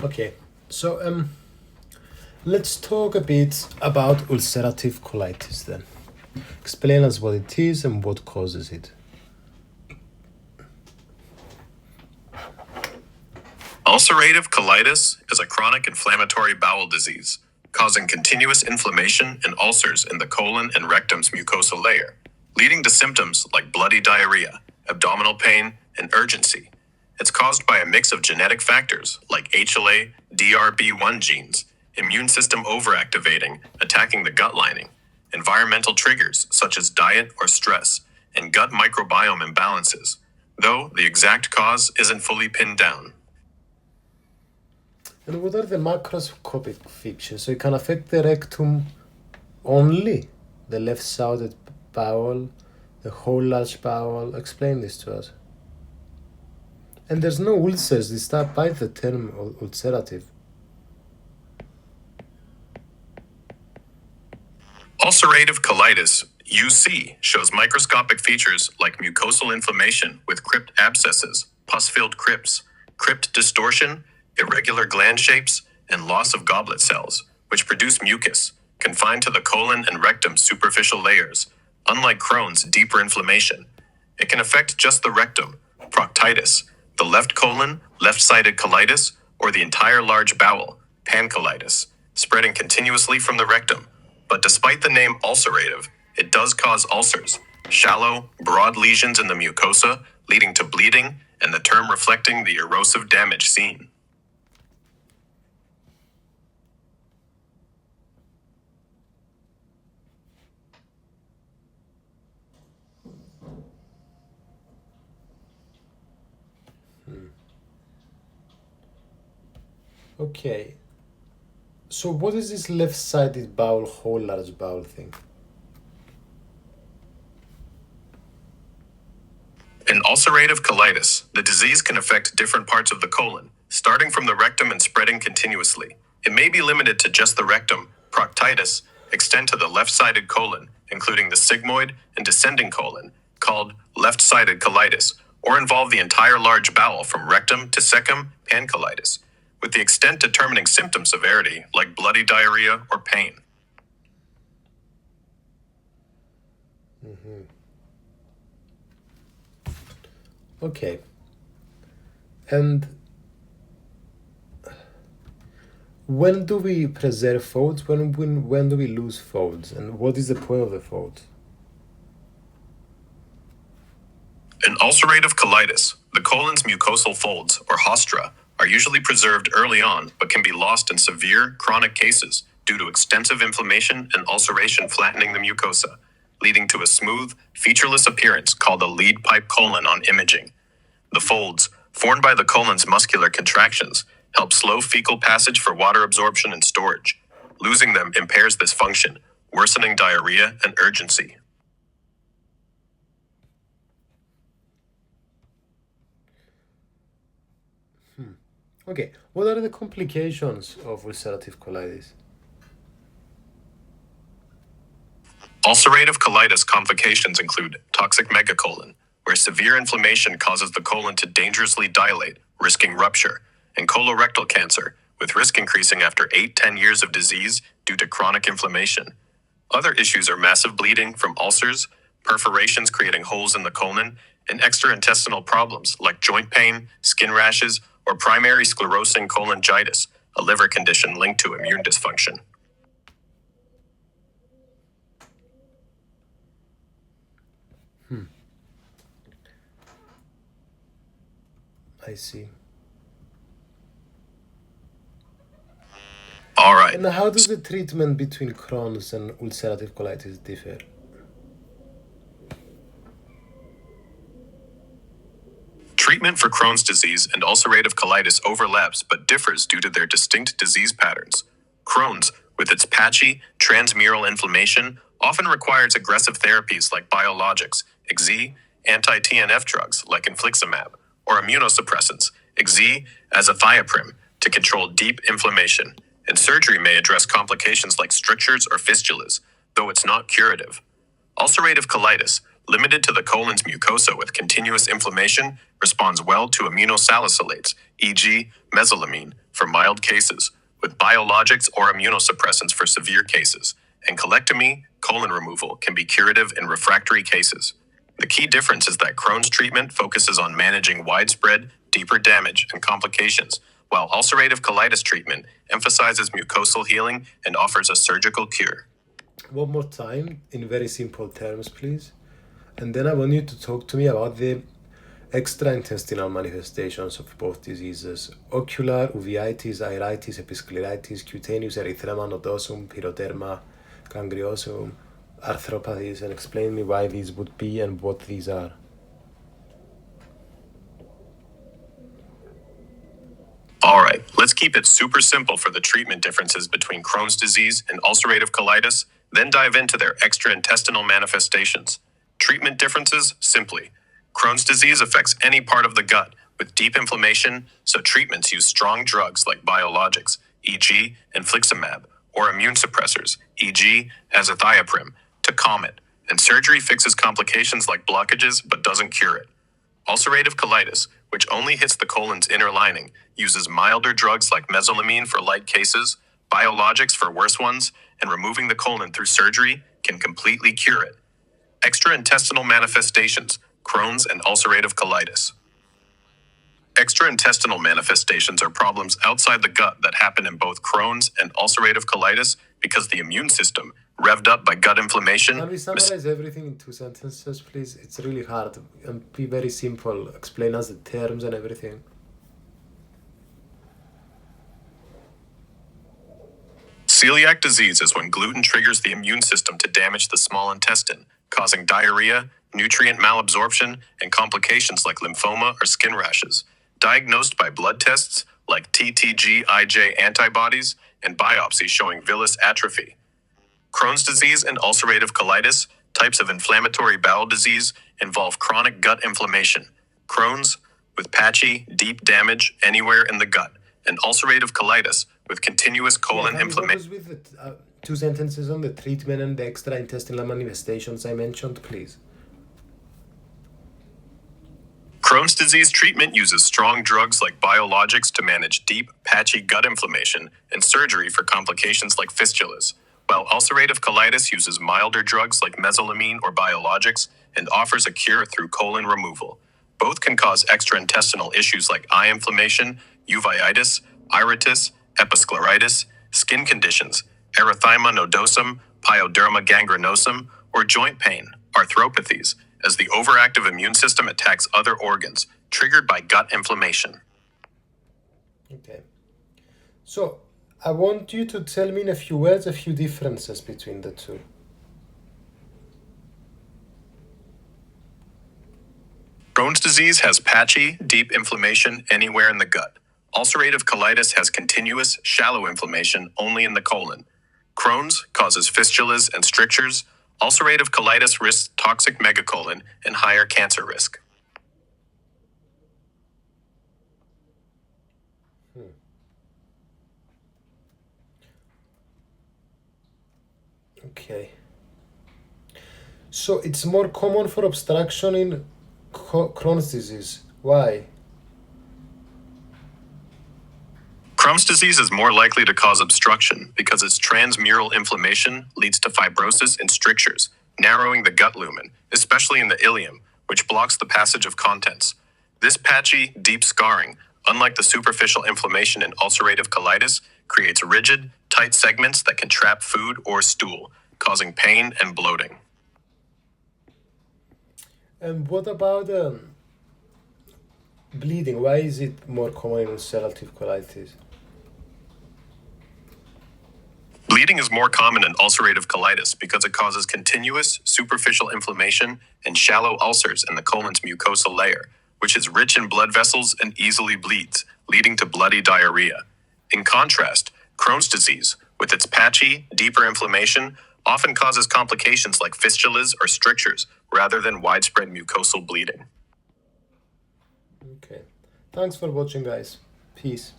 Okay, so let's talk a bit about ulcerative colitis then. Explain us what it is and what causes it. Ulcerative colitis is a chronic inflammatory bowel disease, causing continuous inflammation and ulcers in the colon and rectum's mucosal layer, leading to symptoms like bloody diarrhea, abdominal pain, and urgency. It's caused by a mix of genetic factors like HLA, DRB1 genes, immune system overactivating, attacking the gut lining, environmental triggers such as diet or stress, and gut microbiome imbalances, though the exact cause isn't fully pinned down. And what are the macroscopic features? So it can affect the rectum only, the left-sided bowel, the whole large bowel. Explain this to us. And there's no ulcers, despite the term ulcerative. Ulcerative colitis, UC, shows microscopic features like mucosal inflammation with crypt abscesses, pus-filled crypts, crypt distortion, irregular gland shapes, and loss of goblet cells, which produce mucus, confined to the colon and rectum superficial layers. Unlike Crohn's deeper inflammation, it can affect just the rectum, proctitis, the left colon, left-sided colitis, or the entire large bowel, pancolitis, spreading continuously from the rectum. But despite the name ulcerative, it does cause ulcers, shallow, broad lesions in the mucosa, leading to bleeding, and the term reflecting the erosive damage seen. Okay. So what is this left-sided bowel, whole large bowel thing? In ulcerative colitis, the disease can affect different parts of the colon, starting from the rectum and spreading continuously. It may be limited to just the rectum, proctitis, extend to the left-sided colon, including the sigmoid and descending colon, called left-sided colitis, or involve the entire large bowel from rectum to cecum, pancolitis, with the extent determining symptom severity like bloody diarrhea or pain. Okay. And when do we preserve folds? When do we lose folds? And what is the point of the folds? In ulcerative colitis, the colon's mucosal folds, or haustra, are usually preserved early on but can be lost in severe, chronic cases due to extensive inflammation and ulceration flattening the mucosa, leading to a smooth, featureless appearance called a lead pipe colon on imaging. The folds, formed by the colon's muscular contractions, help slow fecal passage for water absorption and storage. Losing them impairs this function, worsening diarrhea and urgency. Okay, what are the complications of ulcerative colitis? Ulcerative colitis complications include toxic megacolon, where severe inflammation causes the colon to dangerously dilate, risking rupture, and colorectal cancer, with risk increasing after 8-10 years of disease due to chronic inflammation. Other issues are massive bleeding from ulcers, perforations creating holes in the colon, and extraintestinal problems like joint pain, skin rashes, or primary sclerosing cholangitis, a liver condition linked to immune dysfunction. I see. All right. And how does the treatment between Crohn's and ulcerative colitis differ? Treatment for Crohn's disease and ulcerative colitis overlaps but differs due to their distinct disease patterns. Crohn's, with its patchy, transmural inflammation, often requires aggressive therapies like biologics, XZ, anti-TNF drugs like infliximab, or immunosuppressants, XZ, azathioprine, to control deep inflammation. And surgery may address complications like strictures or fistulas, though it's not curative. Ulcerative colitis, limited to the colon's mucosa with continuous inflammation, responds well to immunosalicylates, e.g., mesalamine, for mild cases, with biologics or immunosuppressants for severe cases, and colectomy, colon removal, can be curative in refractory cases. The key difference is that Crohn's treatment focuses on managing widespread, deeper damage and complications, while ulcerative colitis treatment emphasizes mucosal healing and offers a surgical cure. One more time, in very simple terms, please. And then I want you to talk to me about the extraintestinal manifestations of both diseases: ocular, uveitis, iritis, episcleritis, cutaneous erythema nodosum, pyroderma, gangliosum, arthropathies, and explain me why these would be and what these are. All right, let's keep it super simple for the treatment differences between Crohn's disease and ulcerative colitis, then dive into their extraintestinal manifestations. Treatment differences, simply. Crohn's disease affects any part of the gut with deep inflammation, so treatments use strong drugs like biologics, e.g., infliximab, or immune suppressors, e.g., azathioprine, to calm it, and surgery fixes complications like blockages but doesn't cure it. Ulcerative colitis, which only hits the colon's inner lining, uses milder drugs like mesalamine for light cases, biologics for worse ones, and removing the colon through surgery can completely cure it. Extraintestinal manifestations, Crohn's and ulcerative colitis. Extraintestinal manifestations are problems outside the gut that happen in both Crohn's and ulcerative colitis because the immune system, revved up by gut inflammation. Can we summarize everything in 2 sentences, please? It's really hard. And be very simple. Explain us the terms and everything. Coeliac disease is when gluten triggers the immune system to damage the small intestine, causing diarrhea, nutrient malabsorption, and complications like lymphoma or skin rashes. Diagnosed by blood tests like TTG-IJ antibodies and biopsy showing villus atrophy. Crohn's disease and ulcerative colitis, types of inflammatory bowel disease, involve chronic gut inflammation. Crohn's, with patchy, deep damage anywhere in the gut, and ulcerative colitis, with continuous colon inflammation. With the 2 sentences on the treatment and the extraintestinal manifestations I mentioned, please. Crohn's disease treatment uses strong drugs like biologics to manage deep, patchy gut inflammation and surgery for complications like fistulas, while ulcerative colitis uses milder drugs like mesalamine or biologics and offers a cure through colon removal. Both can cause extraintestinal issues like eye inflammation, uveitis, iritis, episcleritis, skin conditions, erythema nodosum, pyoderma gangrenosum, or joint pain, arthropathies, as the overactive immune system attacks other organs, triggered by gut inflammation. Okay. So, I want you to tell me in a few words a few differences between the two. Crohn's disease has patchy, deep inflammation anywhere in the gut. Ulcerative colitis has continuous, shallow inflammation only in the colon. Crohn's causes fistulas and strictures. Ulcerative colitis risks toxic megacolon and higher cancer risk. Okay. So it's more common for obstruction in Crohn's disease. Why? Crohn's disease is more likely to cause obstruction because its transmural inflammation leads to fibrosis and strictures, narrowing the gut lumen, especially in the ileum, which blocks the passage of contents. This patchy, deep scarring, unlike the superficial inflammation in ulcerative colitis, creates rigid, tight segments that can trap food or stool, causing pain and bloating. And what about bleeding? Why is it more common in ulcerative colitis? Bleeding is more common in ulcerative colitis because it causes continuous, superficial inflammation and shallow ulcers in the colon's mucosal layer, which is rich in blood vessels and easily bleeds, leading to bloody diarrhea. In contrast, Crohn's disease, with its patchy, deeper inflammation, often causes complications like fistulas or strictures rather than widespread mucosal bleeding. Okay. Thanks for watching, guys. Peace.